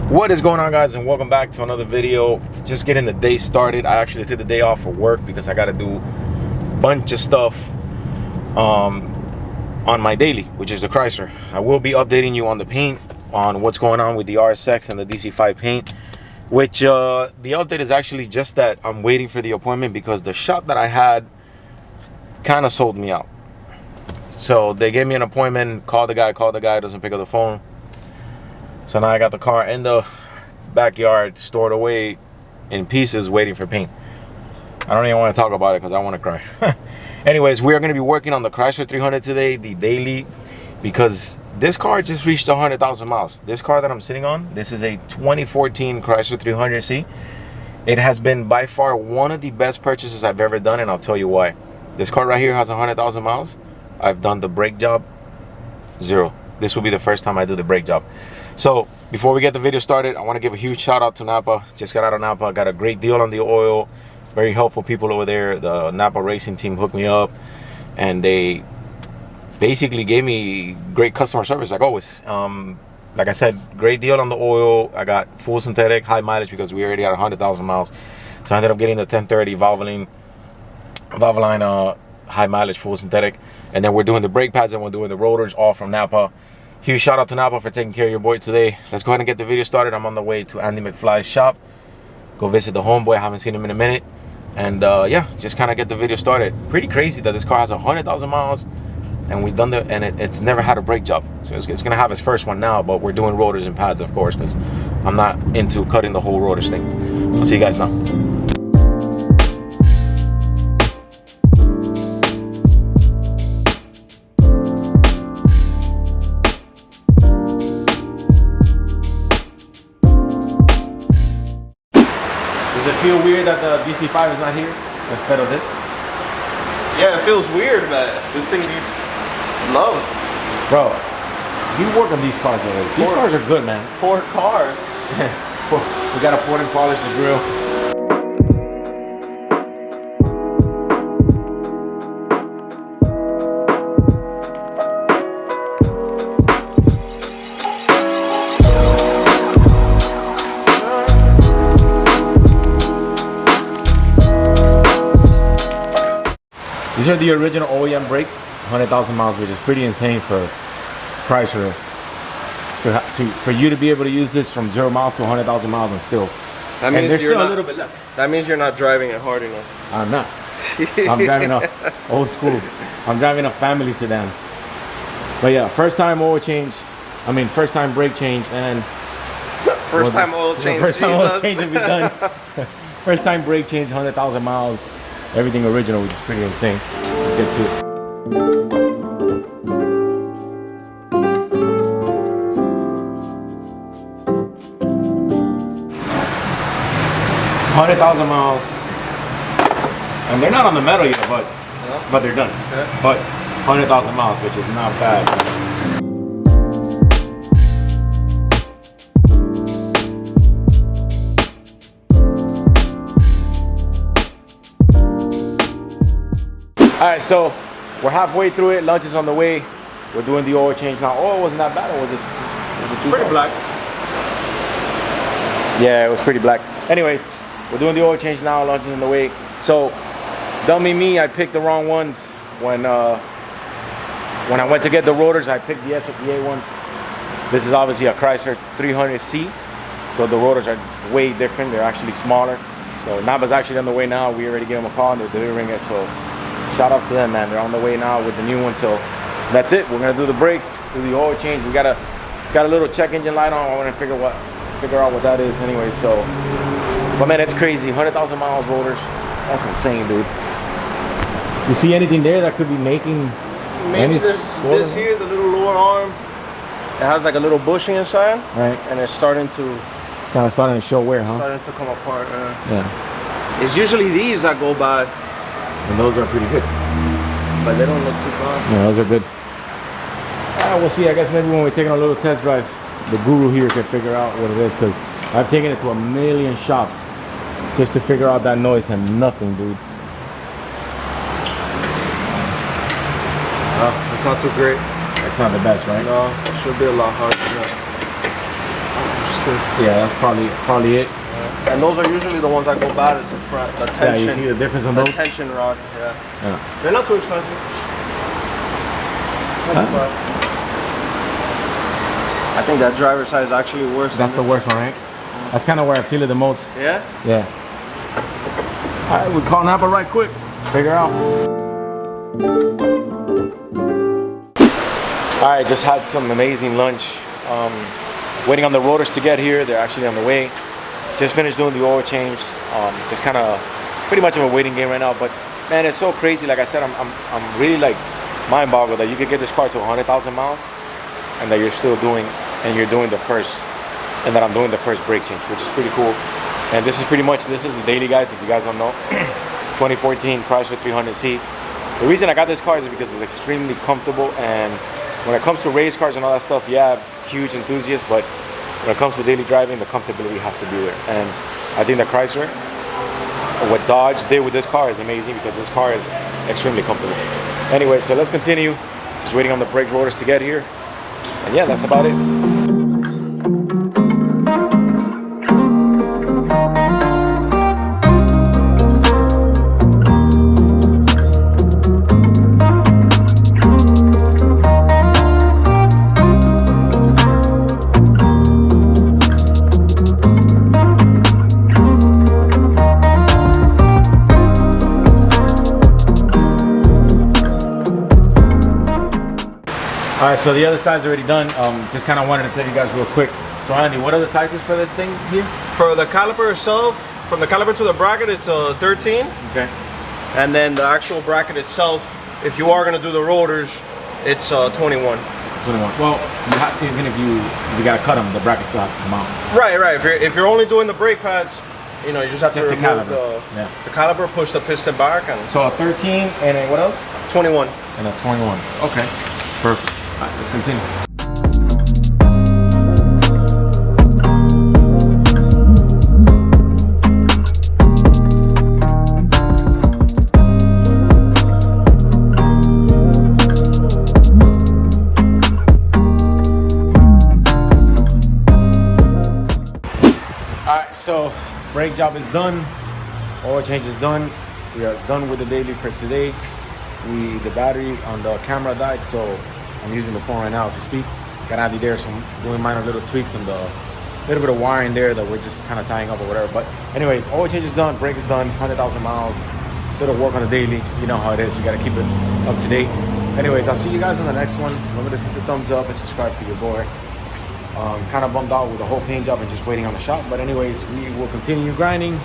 What is going on, guys, and welcome back to another video. Just getting the day started. I actually took the day off for work because I got to do a bunch of stuff on my daily, which is the Chrysler. I will be updating you on the paint, on what's going on with the RSX and the DC5 paint, which the update is actually just that I'm waiting for the appointment because the shop that I had kind of sold me out. So they gave me an appointment, called the guy, doesn't pick up the phone. So now I got the car in the backyard, stored away in pieces, waiting for paint. I don't even want to talk about it because I want to cry. Anyways, we are going to be working on the Chrysler 300 today, the daily, because this car just reached 100,000 miles. This car that I'm sitting on, this is a 2014 Chrysler 300C. It has been by far one of the best purchases I've ever done, and I'll tell you why. This car right here has 100,000 miles. I've done the brake job, 0. This will be the first time I do the brake job. So before we get the video started, I want to give a huge shout out to Napa. Just got out of Napa, got a great deal on the oil. Very helpful people over there. The Napa racing team hooked me up, and they basically gave me great customer service like always. Like I said, great deal on the oil. I got full synthetic, high mileage because we already had 100,000 miles. So I ended up getting the 1030 Valvoline high mileage full synthetic, and then we're doing the brake pads and we're doing the rotors all from Napa. Huge shout out to Napa for taking care of your boy today. Let's go ahead and get the video started. I'm on the way to Andy McFly's shop. Go visit the homeboy. I haven't seen him in a minute. And yeah, just kind of get the video started. Pretty crazy that this car has 100,000 miles and we've done and it's never had a brake job. So it's gonna have its first one now, but we're doing rotors and pads, of course, because I'm not into cutting the whole rotors thing. I'll see you guys now. 'Does it feel weird that the DC5 is not here instead of this? Yeah, it feels weird, but this thing needs love. Bro, you work on these cars already. These cars are good, man. Poor car. We gotta pour and polish the grill. These are the original OEM brakes, 100,000 miles, which is pretty insane for Chrysler. For you to be able to use this from 0 miles to 100,000 miles and still. That means there's you're still not, a little bit left. That means you're not driving it hard enough. I'm not. I'm driving a old school. I'm driving a family sedan. But yeah, first time oil change. I mean, first time brake change and First time oil change. First time oil change will be done. First time brake change, 100,000 miles. Everything original, which is pretty insane. Let's get to it. 100,000 miles, and they're not on the metal yet, but they're done. Okay. But 100,000 miles, which is not bad. All right, so we're halfway through it. Lunch is on the way. We're doing the oil change now. Oil wasn't that bad, or was it too pretty bad? black? Yeah, it was pretty black. Anyways, we're doing the oil change now. Lunch is on the way. So, dummy me, I picked the wrong ones. When I went to get the rotors, I picked the SFTA ones. This is obviously a Chrysler 300C. So the rotors are way different. They're actually smaller. So Napa's actually on the way now. We already gave them a call and they're delivering it. So shout outs to them, man. They're on the way now with the new one. So that's it. We're gonna do the brakes, do the oil change. It's got a little check engine light on. I want to figure out what that is anyway. So, but man, it's crazy. 100,000 miles rotors. That's insane, dude. You see anything there that could be making Maybe this here, the little lower arm, it has like a little bushing inside, right? And it's starting to show wear, huh? Starting to come apart. Yeah. It's usually these that go bad, and those are pretty good. But they don't look too bad. Yeah, those are good. We'll see. I guess maybe when we're taking a little test drive, the guru here can figure out what it is, because I've taken it to a million shops just to figure out that noise and nothing, dude. It's not too great. It's not the best, right? No, it should be a lot harder than that. twisted. Yeah, that's probably it. And those are usually the ones that go bad. Is the front, the tension. Yeah, you see the difference on the those? tension rod. Yeah. Yeah. They're not too expensive. Not too bad. I think that driver side is actually worse. That's the worst one, right? That's kind of where I feel it the most. Yeah? Yeah. All right, we call Napa right quick. Figure out. All right, just had some amazing lunch. Waiting on the rotors to get here. They're actually on the way. Just finished doing the oil change. Just kind of pretty much of a waiting game right now. But man, it's so crazy. Like I said, I'm really like mind boggled that you could get this car to 100,000 miles and that you're still doing, and you're doing the first, and that I'm doing the first brake change, which is pretty cool. And this is pretty much, this is the daily, guys, if you guys don't know. 2014 Chrysler 300C. The reason I got this car is because it's extremely comfortable, and when it comes to race cars and all that stuff, yeah, huge enthusiast, but when it comes to daily driving, the comfortability has to be there. And I think that Chrysler, what Dodge did with this car is amazing, because this car is extremely comfortable. Anyway, so let's continue. Just waiting on the brake rotors to get here. And yeah, that's about it. All right, so the other side's already done. Just kind of wanted to tell you guys real quick. So Andy, what are the sizes for this thing here? For the caliper itself, from the caliper to the bracket, it's a 13. Okay. And then the actual bracket itself, if you are going to do the rotors, it's 21. It's 21. Well, you have to, even if you gotta cut them, the bracket still has to come out. Right. If you're only doing the brake pads, you know, you just have to remove the caliper, push the piston back, and so a 13 and a what else? 21. And a 21. Okay. Perfect. All right, let's continue. Alright, so brake job is done, oil change is done. We are done with the daily for today. The battery on the camera died, so I'm using the phone right now as we speak. Got Andy there, so I'm doing minor little tweaks on the little bit of wiring there that we're just kind of tying up or whatever. But anyways, oil change is done, brake is done, 100,000 miles. Little work on the daily, you know how it is. You gotta keep it up to date. Anyways, I'll see you guys on the next one. Remember to hit the thumbs up and subscribe for your boy. Kind of bummed out with the whole paint job and just waiting on the shop. But anyways, we will continue grinding,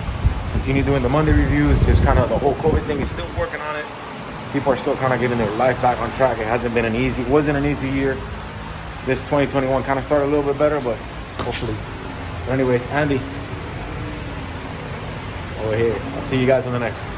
continue doing the Monday reviews. Just kind of the whole COVID thing is still working on it. People are still kind of getting their life back on track. It hasn't been wasn't an easy year. This 2021 kind of started a little bit better, but hopefully. But anyways, Andy, over here. I'll see you guys on the next one.